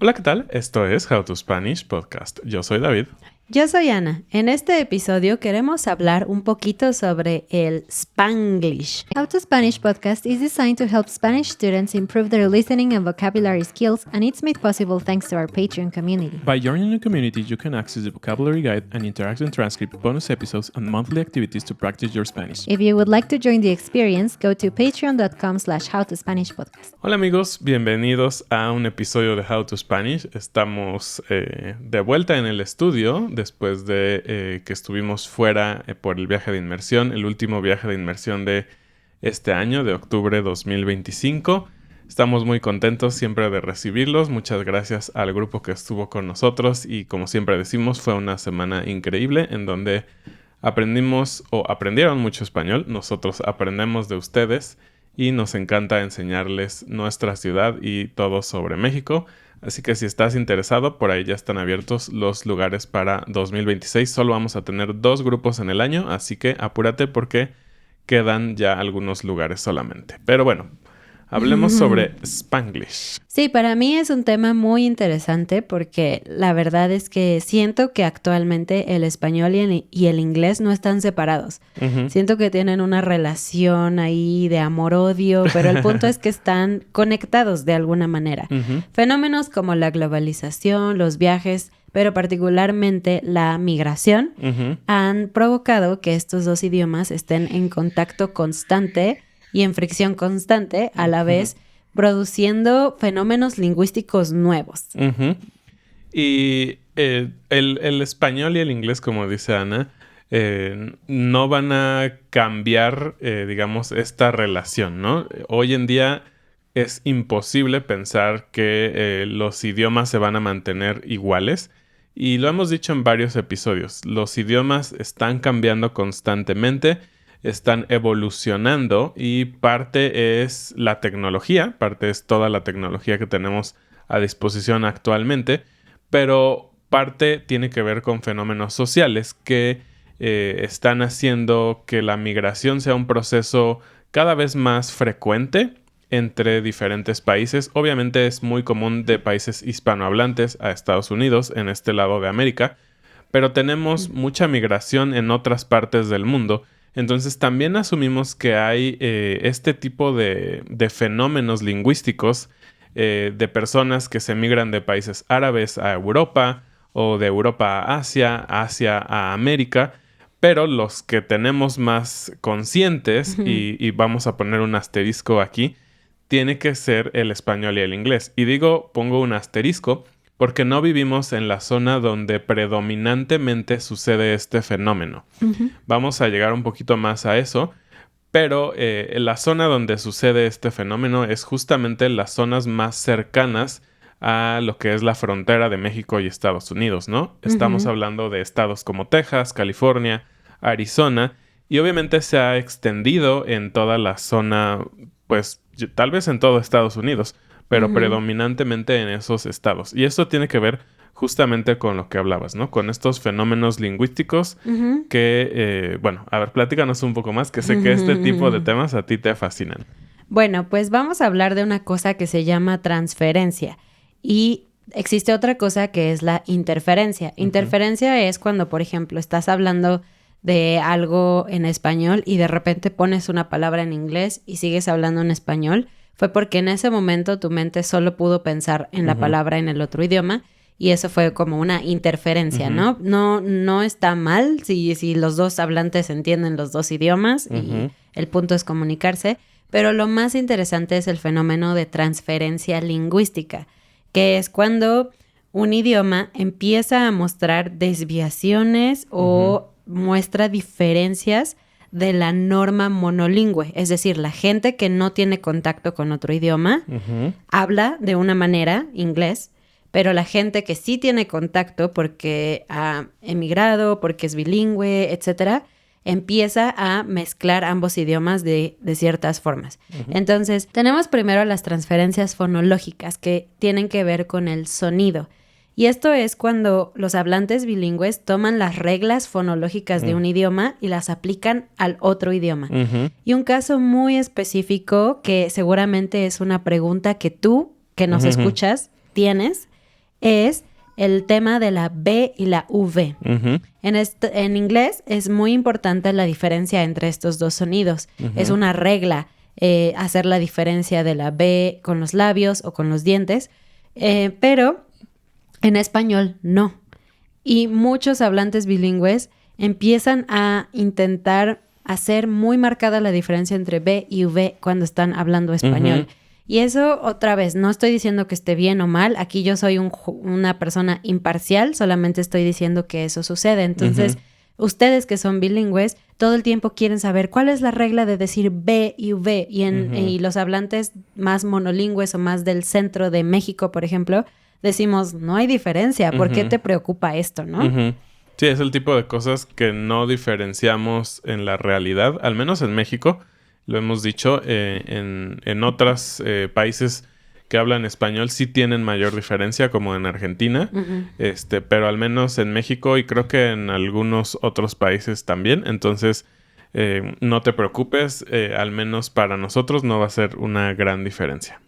Hola, ¿qué tal? Esto es How to Spanish Podcast. Yo soy David. Yo soy Ana. En este episodio queremos hablar un poquito sobre el Spanglish. How to Spanish podcast is designed to help Spanish students improve their listening and vocabulary skills, and it's made possible thanks to our Patreon community. By joining the community, you can access the vocabulary guide and interactive transcript, bonus episodes, and monthly activities to practice your Spanish. If you would like to join the experience, go to patreon.com/howtospanishpodcast. Hola amigos, bienvenidos a un episodio de How to Spanish. Estamos de vuelta en el estudio después de que estuvimos fuera por el viaje de inmersión, el último viaje de inmersión de este año, de octubre 2025. Estamos muy contentos siempre de recibirlos. Muchas gracias al grupo que estuvo con nosotros y como siempre decimos, fue una semana increíble en donde aprendieron mucho español. Nosotros aprendemos de ustedes y nos encanta enseñarles nuestra ciudad y todo sobre México. Así que si estás interesado, por ahí ya están abiertos los lugares para 2026. Solo vamos a tener 2 grupos en el año, así que apúrate porque quedan ya algunos lugares solamente. Pero bueno, hablemos sobre Spanglish. Sí, para mí es un tema muy interesante porque la verdad es que siento que actualmente el español y el inglés no están separados. Siento que tienen una relación ahí de amor-odio, pero el punto es que están conectados de alguna manera. Fenómenos como la globalización, los viajes, pero particularmente la migración, han provocado que estos dos idiomas estén en contacto constante y en fricción constante, a la vez produciendo fenómenos lingüísticos nuevos. Y el español y el inglés, como dice Ana, no van a cambiar, digamos, esta relación, ¿no? Hoy en día es imposible pensar que los idiomas se van a mantener iguales. Y lo hemos dicho en varios episodios. Los idiomas están cambiando constantemente, están evolucionando y parte es la tecnología, parte es toda la tecnología que tenemos a disposición actualmente, pero parte tiene que ver con fenómenos sociales que están haciendo que la migración sea un proceso cada vez más frecuente entre diferentes países. Obviamente es muy común de países hispanohablantes a Estados Unidos, en este lado de América, pero tenemos mucha migración en otras partes del mundo. Entonces también asumimos que hay este tipo de fenómenos lingüísticos de personas que se migran de países árabes a Europa o de Europa a Asia, Asia a América, pero los que tenemos más conscientes, y vamos a poner un asterisco aquí, tiene que ser el español y el inglés. Y pongo un asterisco porque no vivimos en la zona donde predominantemente sucede este fenómeno. Vamos a llegar un poquito más a eso, pero la zona donde sucede este fenómeno es justamente las zonas más cercanas a lo que es la frontera de México y Estados Unidos, ¿no? Estamos hablando de estados como Texas, California, Arizona, y obviamente se ha extendido en toda la zona, pues tal vez en todo Estados Unidos, pero predominantemente en esos estados. Y esto tiene que ver justamente con lo que hablabas, ¿no? Con estos fenómenos lingüísticos que, bueno, a ver, platícanos un poco más, que sé que este tipo de temas a ti te fascinan. Bueno, pues vamos a hablar de una cosa que se llama transferencia. Y existe otra cosa que es la interferencia. Interferencia es cuando, por ejemplo, estás hablando de algo en español y de repente pones una palabra en inglés y sigues hablando en español. Fue porque en ese momento tu mente solo pudo pensar en la palabra en el otro idioma y eso fue como una interferencia, ¿no? No está mal si los dos hablantes entienden los dos idiomas y el punto es comunicarse, pero lo más interesante es el fenómeno de transferencia lingüística, que es cuando un idioma empieza a mostrar desviaciones o muestra diferencias de la norma monolingüe, es decir, la gente que no tiene contacto con otro idioma habla de una manera, inglés, pero la gente que sí tiene contacto porque ha emigrado, porque es bilingüe, etcétera, empieza a mezclar ambos idiomas de ciertas formas. Entonces, tenemos primero las transferencias fonológicas que tienen que ver con el sonido. Y esto es cuando los hablantes bilingües toman las reglas fonológicas de un idioma y las aplican al otro idioma. Y un caso muy específico que seguramente es una pregunta que tú, que nos escuchas, tienes, es el tema de la B y la V. Ujú. En inglés es muy importante la diferencia entre estos dos sonidos. Es una regla hacer la diferencia de la B con los labios o con los dientes, pero en español no. Y muchos hablantes bilingües empiezan a intentar hacer muy marcada la diferencia entre B y V cuando están hablando español. Y eso, otra vez, no estoy diciendo que esté bien o mal. Aquí yo soy una persona imparcial, solamente estoy diciendo que eso sucede. Entonces, ustedes que son bilingües, todo el tiempo quieren saber cuál es la regla de decir B y V. Y los hablantes más monolingües o más del centro de México, por ejemplo, decimos, no hay diferencia. ¿Por qué te preocupa esto, no? Sí, es el tipo de cosas que no diferenciamos en la realidad, al menos en México. Lo hemos dicho, en otros países que hablan español sí tienen mayor diferencia, como en Argentina, pero al menos en México y creo que en algunos otros países también. Entonces, no te preocupes, al menos para nosotros no va a ser una gran diferencia.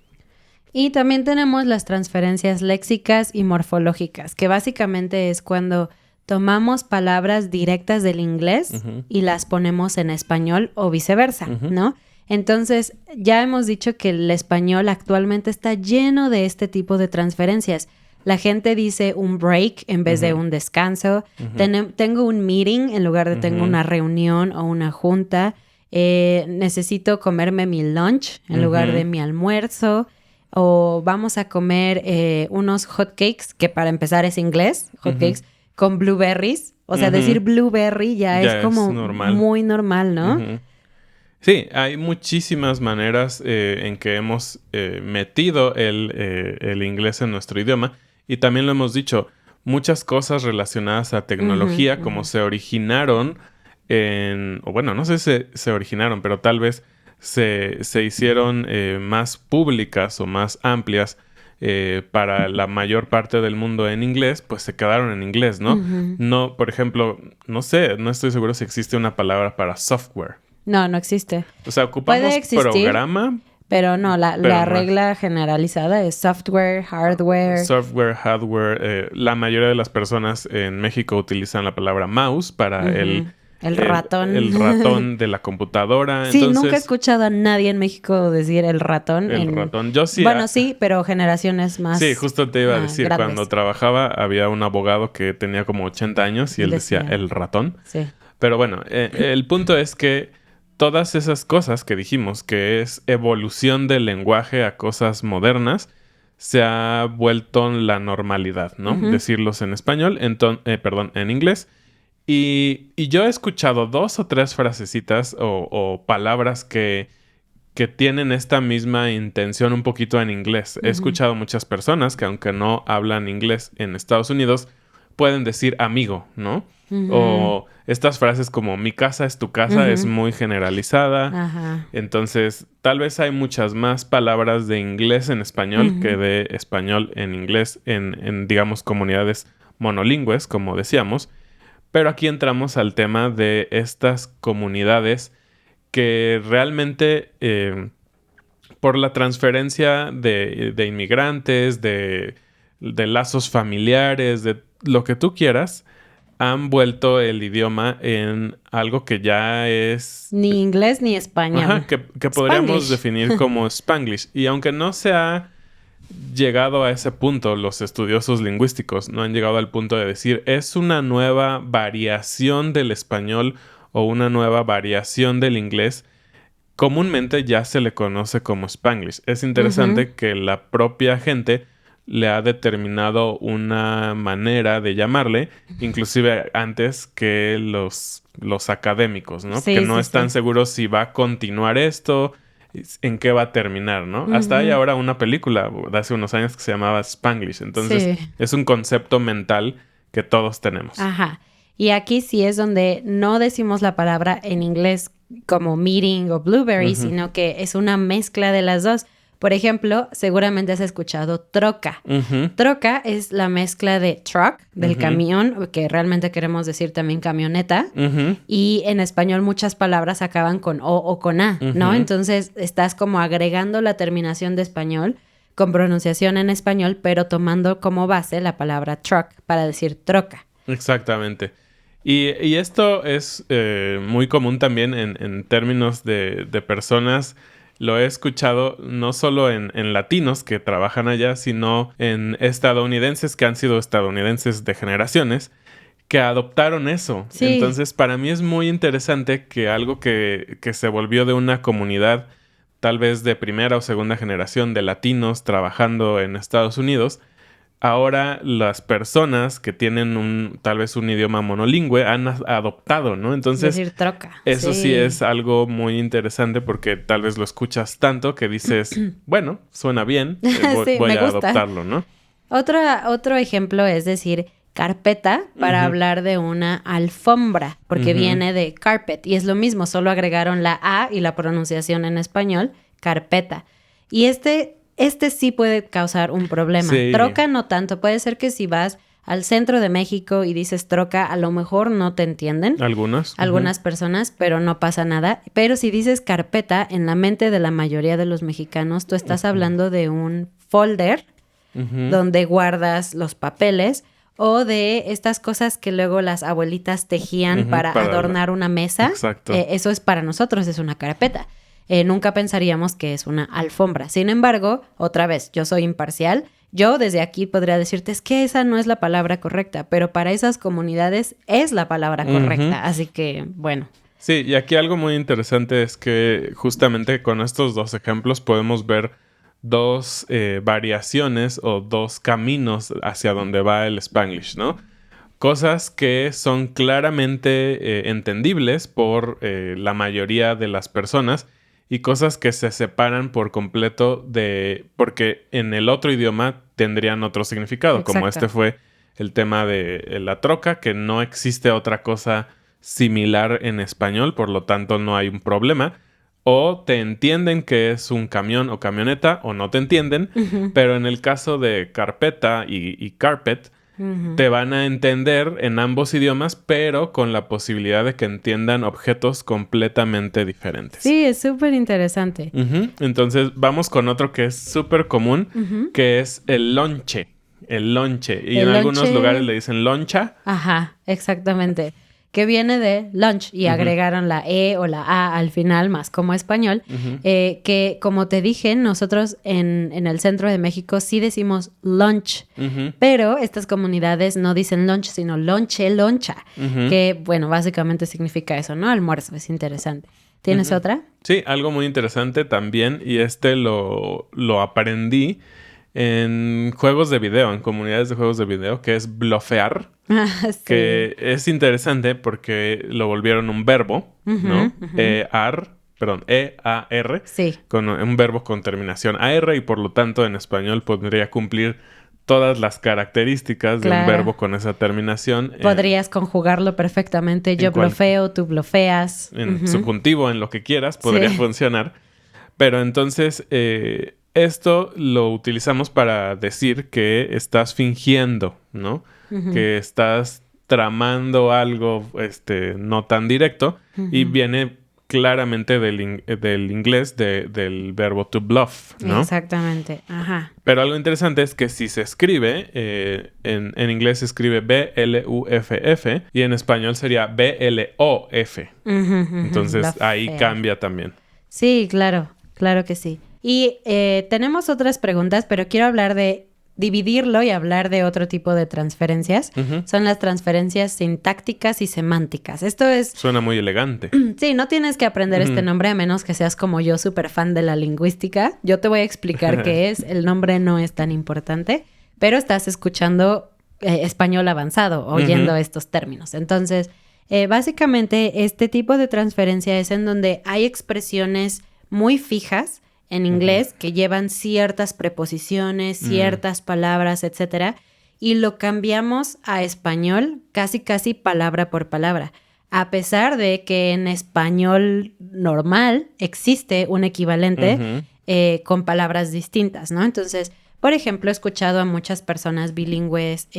Y también tenemos las transferencias léxicas y morfológicas, que básicamente es cuando tomamos palabras directas del inglés y las ponemos en español o viceversa, ¿no? Entonces, ya hemos dicho que el español actualmente está lleno de este tipo de transferencias. La gente dice un break en vez de un descanso. Tengo un meeting en lugar de tengo una reunión o una junta. Necesito comerme mi lunch en lugar de mi almuerzo. O vamos a comer unos hotcakes, que para empezar es inglés, hotcakes, con blueberries. O sea, decir blueberry ya es como normal. muy normal, ¿no? Sí, hay muchísimas maneras en que hemos metido el inglés en nuestro idioma. Y también lo hemos dicho, muchas cosas relacionadas a tecnología, como se originaron o bueno, no sé si se originaron, pero tal vez se hicieron más públicas o más amplias para la mayor parte del mundo en inglés, pues se quedaron en inglés, ¿no? No, por ejemplo, no sé, no estoy seguro si existe una palabra para software. No, no existe. O sea, ocupamos programa. Pero no, la regla generalizada es software, hardware. Software, hardware. La mayoría de las personas en México utilizan la palabra mouse para el ratón. El ratón de la computadora. Sí, Entonces, nunca he escuchado a nadie en México decir el ratón. El ratón. Yo sí. Bueno, sí, pero generaciones más. Sí, justo te iba a decir. grandes. Cuando trabajaba había un abogado que tenía como 80 años y él decía el ratón. Sí. Pero bueno, el punto es que todas esas cosas que dijimos, que es evolución del lenguaje a cosas modernas, se ha vuelto la normalidad, ¿no? Decirlos en español, en inglés. Y yo he escuchado 2 o 3 frasecitas o palabras que tienen esta misma intención un poquito en inglés. He escuchado muchas personas que aunque no hablan inglés en Estados Unidos, pueden decir amigo, ¿no? O estas frases como mi casa es tu casa es muy generalizada. Entonces, tal vez hay muchas más palabras de inglés en español que de español en inglés en, digamos, comunidades monolingües, como decíamos. Pero aquí entramos al tema de estas comunidades que realmente, por la transferencia de inmigrantes, de lazos familiares, de lo que tú quieras, han vuelto el idioma en algo que ya es... Ni inglés ni español. Ajá, que podríamos definir como Spanglish. Y aunque no se ha llegado a ese punto, los estudiosos lingüísticos no han llegado al punto de decir es una nueva variación del español o una nueva variación del inglés, comúnmente ya se le conoce como Spanglish. Es interesante que la propia gente le ha determinado una manera de llamarle, inclusive antes que los académicos, ¿no? Sí, que no están seguros si va a continuar esto, en qué va a terminar, ¿no? Hasta hay ahora una película de hace unos años que se llamaba Spanglish. Entonces, es un concepto mental que todos tenemos. Ajá. Y aquí sí es donde no decimos la palabra en inglés como meeting o blueberry, sino que es una mezcla de las dos. Por ejemplo, seguramente has escuchado troca. Troca es la mezcla de truck, del camión, que realmente queremos decir también camioneta. Y en español muchas palabras acaban con O o con A, ¿no? Entonces estás como agregando la terminación de español con pronunciación en español, pero tomando como base la palabra truck para decir troca. Exactamente. Y esto es muy común también en términos de personas. Lo he escuchado no solo en latinos que trabajan allá, sino en estadounidenses que han sido estadounidenses de generaciones que adoptaron eso. Sí. Entonces, para mí es muy interesante que algo que se volvió de una comunidad tal vez de primera o segunda generación de latinos trabajando en Estados Unidos, ahora las personas que tienen tal vez un idioma monolingüe han adoptado, ¿no? Entonces, decir troca. eso sí es algo muy interesante porque tal vez lo escuchas tanto que dices, bueno, suena bien, Sí, voy me a gusta. adoptarlo, ¿no? Otro ejemplo es decir carpeta para hablar de una alfombra, porque viene de carpet y es lo mismo, solo agregaron la A y la pronunciación en español, carpeta. Y este sí puede causar un problema. Sí. Troca no tanto, puede ser que si vas al centro de México y dices troca, a lo mejor no te entienden. Algunas personas, pero no pasa nada. Pero si dices carpeta, en la mente de la mayoría de los mexicanos, tú estás hablando de un folder donde guardas los papeles o de estas cosas que luego las abuelitas tejían para adornar una mesa. Exacto. Eso es para nosotros, es una carpeta. Nunca pensaríamos que es una alfombra. Sin embargo, otra vez, yo soy imparcial. Yo desde aquí podría decirte, es que esa no es la palabra correcta, pero para esas comunidades es la palabra correcta. Así que, bueno. Sí, y aquí algo muy interesante es que justamente con estos dos ejemplos podemos ver dos variaciones o dos caminos hacia donde va el Spanglish, ¿no? Cosas que son claramente entendibles por la mayoría de las personas y cosas que se separan por completo porque en el otro idioma tendrían otro significado, Exacto. como este fue el tema de la troca, que no existe otra cosa similar en español, por lo tanto no hay un problema. O te entienden que es un camión o camioneta, o no te entienden. Pero en el caso de carpeta y carpet, te van a entender en ambos idiomas, pero con la posibilidad de que entiendan objetos completamente diferentes. Sí, es súper interesante. Entonces, vamos con otro que es súper común, que es el lonche. El lonche. Y El en algunos lonche. lugares le dicen loncha. Ajá, exactamente. Que viene de lunch y agregaron la E o la A al final, más como español. Que, como te dije, nosotros en el centro de México sí decimos lunch. Pero estas comunidades no dicen lunch, sino lonche, loncha. Que, bueno, básicamente significa eso, ¿no? Almuerzo, es interesante. ¿Tienes otra? Sí, algo muy interesante también, y lo aprendí en juegos de video, en comunidades de juegos de video, que es blofear. Sí. Que es interesante porque lo volvieron un verbo, ¿no? E-A-R, Sí. con un verbo con terminación AR, y por lo tanto en español podría cumplir todas las características de un verbo con esa terminación. Podrías conjugarlo perfectamente. Yo blofeo, tú blofeas. En subjuntivo, en lo que quieras, podría funcionar. Pero entonces, esto lo utilizamos para decir que estás fingiendo, ¿no? Que estás tramando algo no tan directo. Y viene claramente del inglés, del verbo to bluff, ¿no? Exactamente, ajá. Pero algo interesante es que si se escribe, en inglés se escribe B-L-U-F-F y en español sería B-L-O-F. Entonces ahí cambia también. Sí, claro que sí. Y tenemos otras preguntas, pero quiero hablar de dividirlo y hablar de otro tipo de transferencias. Son las transferencias sintácticas y semánticas. Esto es... Suena muy elegante. Sí, no tienes que aprender este nombre a menos que seas como yo, súper fan de la lingüística. Yo te voy a explicar qué es. El nombre no es tan importante, pero estás escuchando español avanzado, oyendo estos términos. Entonces, básicamente, este tipo de transferencia es en donde hay expresiones muy fijas en inglés que llevan ciertas preposiciones, ciertas palabras, etcétera, y lo cambiamos a español casi palabra por palabra, a pesar de que en español normal existe un equivalente con palabras distintas, ¿no? Entonces, por ejemplo, he escuchado a muchas personas bilingües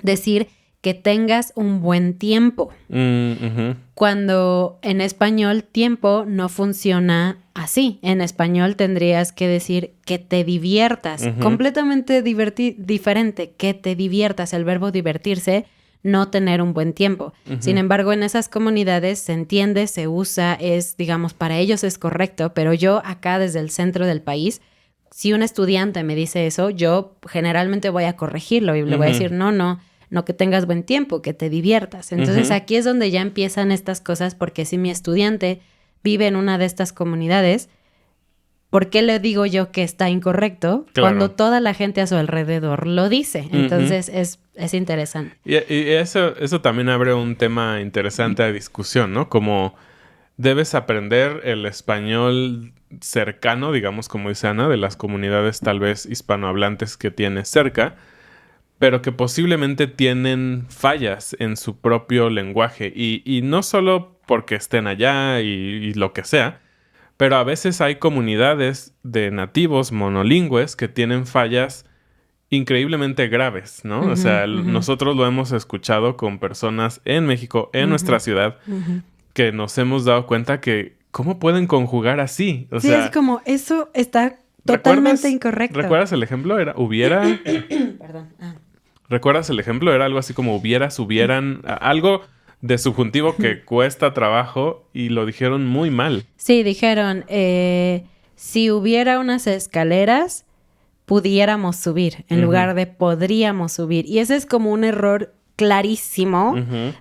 decir que tengas un buen tiempo. Cuando en español tiempo no funciona así. En español tendrías que decir que te diviertas. Completamente diferente, que te diviertas. El verbo divertirse, no tener un buen tiempo. Sin embargo, en esas comunidades se entiende, se usa, es, digamos, para ellos es correcto, pero yo acá desde el centro del país, si un estudiante me dice eso, yo generalmente voy a corregirlo y le voy a decir, no que tengas buen tiempo, que te diviertas. Entonces aquí es donde ya empiezan estas cosas, porque si mi estudiante vive en una de estas comunidades, ¿por qué le digo yo que está incorrecto cuando toda la gente a su alrededor lo dice? Entonces es interesante. Y eso también abre un tema interesante a discusión, ¿no? Como debes aprender el español cercano, digamos, como dice Ana, de las comunidades tal vez hispanohablantes que tienes cerca, pero que posiblemente tienen fallas en su propio lenguaje. Y no solo porque estén allá y lo que sea, pero a veces hay comunidades de nativos monolingües que tienen fallas increíblemente graves, ¿no? O sea, nosotros lo hemos escuchado con personas en México, en nuestra ciudad, que nos hemos dado cuenta que ¿cómo pueden conjugar así? O sea, es como, eso está totalmente incorrecto. ¿Recuerdas el ejemplo? Era hubiera... Perdón. ¿Recuerdas el ejemplo? Era algo así como hubieran... Algo de subjuntivo que cuesta trabajo y lo dijeron muy mal. Sí, dijeron, si hubiera unas escaleras, pudiéramos subir, en lugar de podríamos subir. Y ese es como un error clarísimo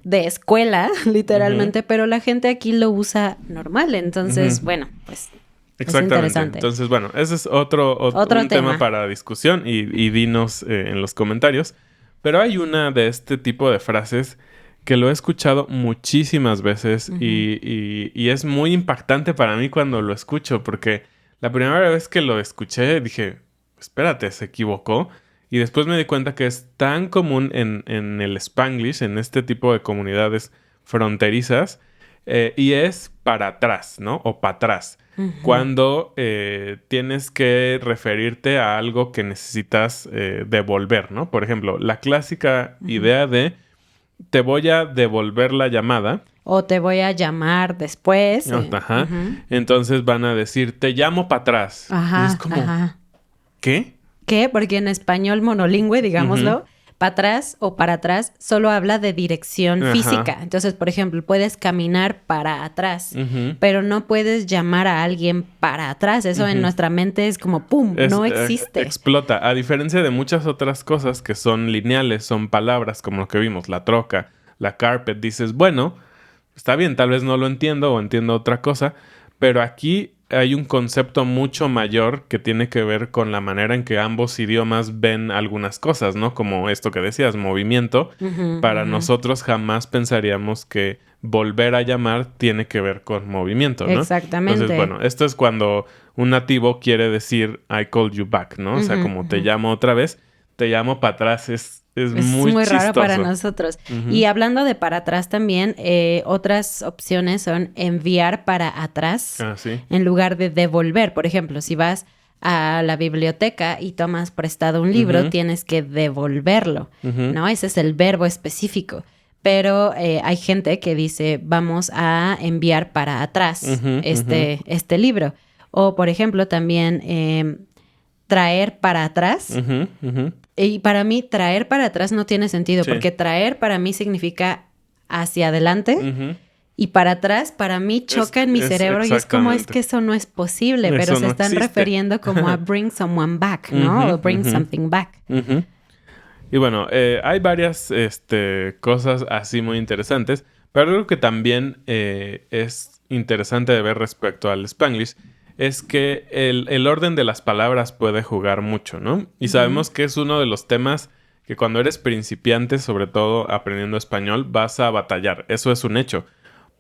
de escuela, literalmente, pero la gente aquí lo usa normal. Entonces, bueno, pues exactamente. es interesante. Entonces, bueno, ese es otro tema para discusión y dinos en los comentarios. Pero hay una de este tipo de frases que lo he escuchado muchísimas veces y es muy impactante para mí cuando lo escucho, porque la primera vez que lo escuché dije, espérate, se equivocó. Y después me di cuenta que es tan común en el Spanglish, en este tipo de comunidades fronterizas, y es para atrás, ¿no? O para atrás. Cuando tienes que referirte a algo que necesitas devolver, ¿no? Por ejemplo, la clásica idea de te voy a devolver la llamada. O te voy a llamar después. Entonces van a decir, te llamo para atrás. Y es como, ¿qué? ¿Qué? Porque en español monolingüe, digámoslo, para atrás o para atrás solo habla de dirección física. Entonces, por ejemplo, puedes caminar para atrás, pero no puedes llamar a alguien para atrás. Eso en nuestra mente es como ¡pum! No existe. Explota. A diferencia de muchas otras cosas que son lineales, son palabras como lo que vimos, la troca, la carpet. Dices, bueno, está bien, tal vez no lo entiendo o entiendo otra cosa, pero aquí hay un concepto mucho mayor que tiene que ver con la manera en que ambos idiomas ven algunas cosas, ¿no? Como esto que decías, movimiento. Para nosotros jamás pensaríamos que volver a llamar tiene que ver con movimiento, ¿no? Exactamente. Entonces, bueno, esto es cuando un nativo quiere decir I called you back, ¿no? O sea, como te llamo otra vez, te llamo para atrás, es muy raro para nosotros. Y hablando de para atrás también, otras opciones son enviar para atrás en lugar de devolver. Por ejemplo, si vas a la biblioteca y tomas prestado un libro, tienes que devolverlo, ¿no? Ese es el verbo específico. Pero hay gente que dice, vamos a enviar para atrás este libro. O, por ejemplo, también traer para atrás. Y para mí, traer para atrás no tiene sentido, porque traer para mí significa hacia adelante y para atrás para mí choca en mi cerebro y es como, es que eso no es posible, eso pero se no están existe. refiriendo como a bring someone back, ¿no? O bring something back. Y bueno, hay varias cosas así muy interesantes, pero algo que también es interesante de ver respecto al Spanglish es que el orden de las palabras puede jugar mucho, ¿no? Y sabemos que es uno de los temas que cuando eres principiante, sobre todo aprendiendo español, vas a batallar. Eso es un hecho.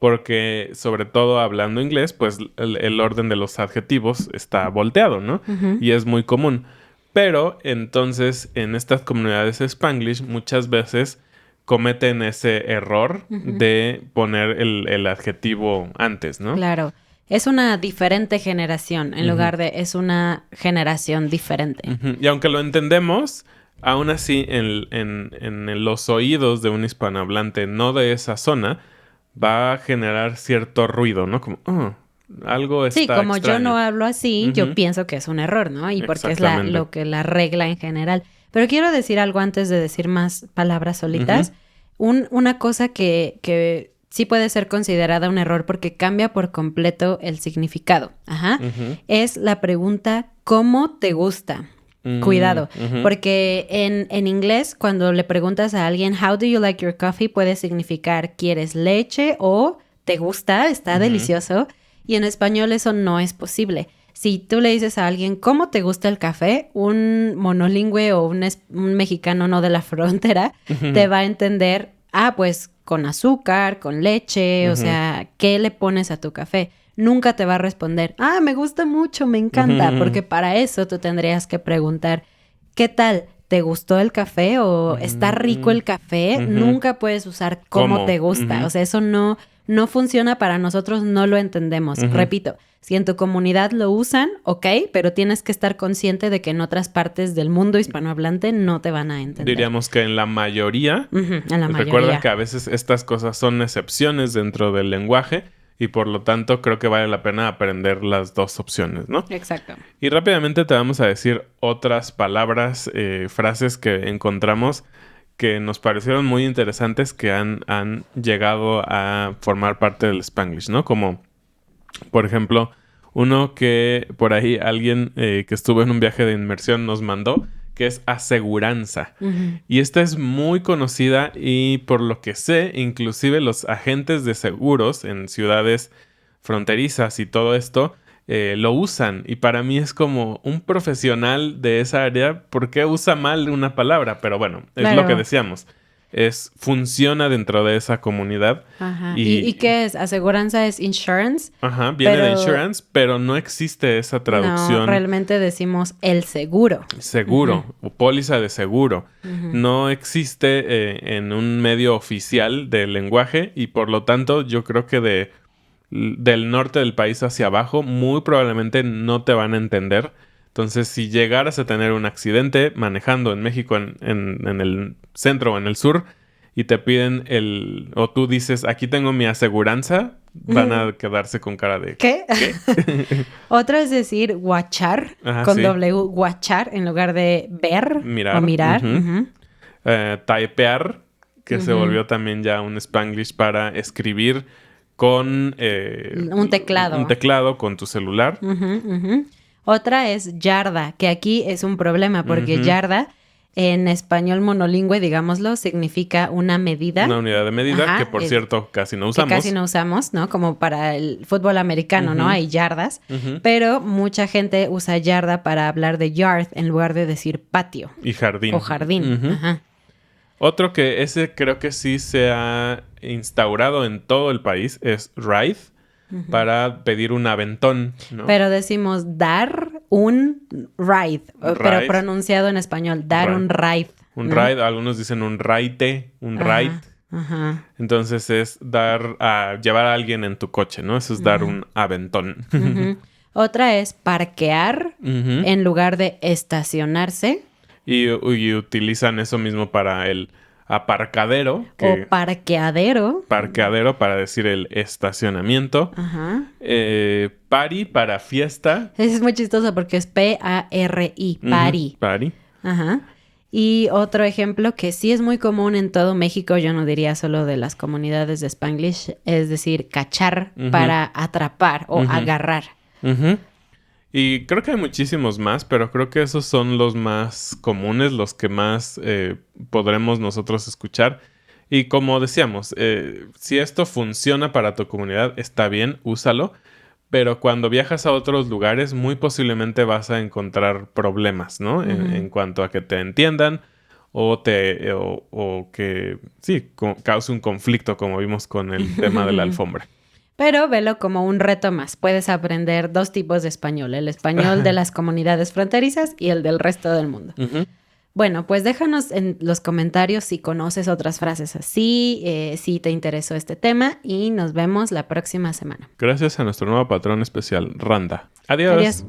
Porque, sobre todo hablando inglés, pues el orden de los adjetivos está volteado, ¿no? Y es muy común. Pero, entonces, en estas comunidades Spanglish, muchas veces cometen ese error de poner el adjetivo antes, ¿no? Claro. Es una diferente generación en lugar de es una generación diferente. Y aunque lo entendemos, aún así en los oídos de un hispanohablante no de esa zona va a generar cierto ruido, ¿no? Como, algo está Sí, como extraño. yo no hablo así, yo Ujú. pienso que es un error, ¿no? Y porque es Exactamente. lo que la regla en general. Pero quiero decir algo antes de decir más palabras solitas. Una cosa que sí puede ser considerada un error porque cambia por completo el significado. Ajá. Es la pregunta, ¿cómo te gusta? Cuidado, porque en inglés cuando le preguntas a alguien how do you like your coffee puede significar ¿quieres leche o te gusta? Está delicioso. Y en español eso no es posible. Si tú le dices a alguien ¿cómo te gusta el café? Un monolingüe o un mexicano no de la frontera te va a entender, pues con azúcar, con leche, o sea, ¿qué le pones a tu café? Nunca te va a responder, me gusta mucho, me encanta, porque para eso tú tendrías que preguntar, ¿qué tal? ¿Te gustó el café o está rico el café? Nunca puedes usar ¿cómo te gusta? O sea, eso no funciona para nosotros, no lo entendemos. Repito, si en tu comunidad lo usan, ok, pero tienes que estar consciente de que en otras partes del mundo hispanohablante no te van a entender. Diríamos que en la mayoría. En la mayoría. Recuerda que a veces estas cosas son excepciones dentro del lenguaje. Y por lo tanto, creo que vale la pena aprender las dos opciones, ¿no? Exacto. Y rápidamente te vamos a decir otras palabras, frases que encontramos que nos parecieron muy interesantes que han llegado a formar parte del Spanglish, ¿no? Como, por ejemplo, uno que por ahí alguien que estuvo en un viaje de inmersión nos mandó, que es aseguranza. Y esta es muy conocida y por lo que sé, inclusive los agentes de seguros en ciudades fronterizas y todo esto lo usan. Y para mí es como un profesional de esa área, ¿por qué usa mal una palabra? Pero bueno, es lo que decíamos. Funciona dentro de esa comunidad. Ajá. ¿Y qué es? Aseguranza es insurance. Ajá, viene de insurance, pero no existe esa traducción. No, realmente decimos el seguro. Seguro, o póliza de seguro. No existe en un medio oficial del lenguaje y por lo tanto yo creo que del norte del país hacia abajo muy probablemente no te van a entender. Entonces, si llegaras a tener un accidente manejando en México, en el centro o en el sur, y te piden o tú dices, aquí tengo mi aseguranza, van a quedarse con cara de... ¿Qué? Otra es decir guachar, con W, guachar, en lugar de ver o mirar. Typear, que se volvió también ya un Spanglish para escribir con... un teclado. Un teclado con tu celular. Otra es yarda, que aquí es un problema porque yarda en español monolingüe, digámoslo, significa una medida. Una unidad de medida que, por cierto, casi no usamos. Que casi no usamos, ¿no? Como para el fútbol americano, ¿no? Hay yardas. Pero mucha gente usa yarda para hablar de yard en lugar de decir patio. Y jardín. O jardín. Otro que ese creo que sí se ha instaurado en todo el país es ride. Para pedir un aventón, ¿no? Pero decimos dar un ride, pero pronunciado en español, dar un ride. Un ride, algunos dicen un raite, un ride. Entonces es llevar a alguien en tu coche, ¿no? Eso es dar un aventón. Otra es parquear en lugar de estacionarse. Y utilizan eso mismo para el aparcadero. O parqueadero. Parqueadero para decir el estacionamiento. Party para fiesta. Es muy chistoso porque es P-A-R-I. Party. Party. Ajá. Y otro ejemplo que sí es muy común en todo México, yo no diría solo de las comunidades de Spanglish, es decir, cachar para atrapar o agarrar. Y creo que hay muchísimos más, pero creo que esos son los más comunes, los que más podremos nosotros escuchar. Y como decíamos, si esto funciona para tu comunidad, está bien, úsalo. Pero cuando viajas a otros lugares, muy posiblemente vas a encontrar problemas, ¿no? En cuanto a que te entiendan o que sí, cause un conflicto, como vimos con el tema de la alfombra. Pero velo como un reto más. Puedes aprender 2 tipos de español. El español de las comunidades fronterizas y el del resto del mundo. Bueno, pues déjanos en los comentarios si conoces otras frases así, si te interesó este tema y nos vemos la próxima semana. Gracias a nuestro nuevo patrón especial, Randa. Adiós.